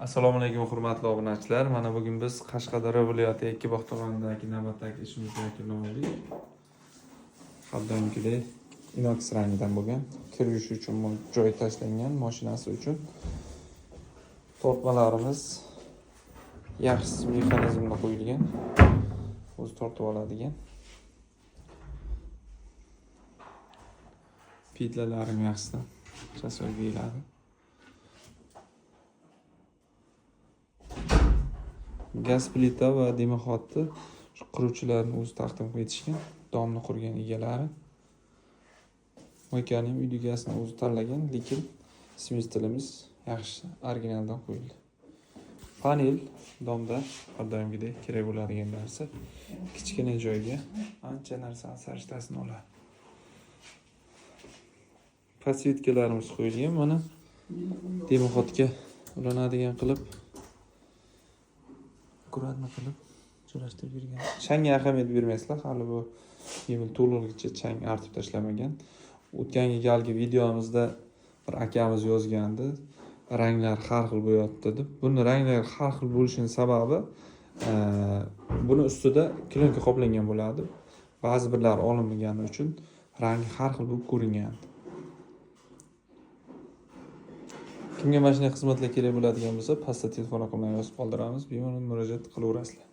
Assalomu alaykum hurmatli obunachilar. Mana bugun biz Qashqadaryo viloyati Yakkabog' tumanidagi navbatdagi ishimizni yakunladik. Xaddamgidek inox rangidan bo'lgan, kir yuvish uchun joy tashlangan mashinasi uchun tortmalarimiz yaxshi mexanizmda qo'yilgan. O'zi tortib oladigan. Pitlalarım yaxshidan jasur deyiladi. Gaz plita va dimoxodni shu quruvchilarning o'zi taqdim etishgan, domni qurgan egalari. Mo'kaning uy egasini o'zi tanlagan, lekin smestilimiz yaxshi, originaldan qo'yildi. Panel domda har doimgidek kerak bo'ladigan narsa, kichkina joyga ancha narsani sarishtasini oladi. Pasvetkalarimiz qo'yilgan, mana dimoxodga ulanadigan qilib kuradni qilib joylashtirib bergan. Changga ahamiyat bermaysizlar, hali bu yengil to'lg'icha chang artib tashlamagan. O'tgangi galgi videomizda bir akamiz yozgandi, ranglar har xil bo'yapti deb. Buni ranglar har xil bo'lishining sababi buni ustida klinka qoplangan bo'ladi. Ba'zi birlar olinmagani uchun rangi har xil bo'lib ko'ringan. Kimga mana shunday xizmatlar kerak bo'ladigan bo'lsa, pastda telefon raqamlarini yozib qoldiramiz, bemalol murojaat qilaverasizlar.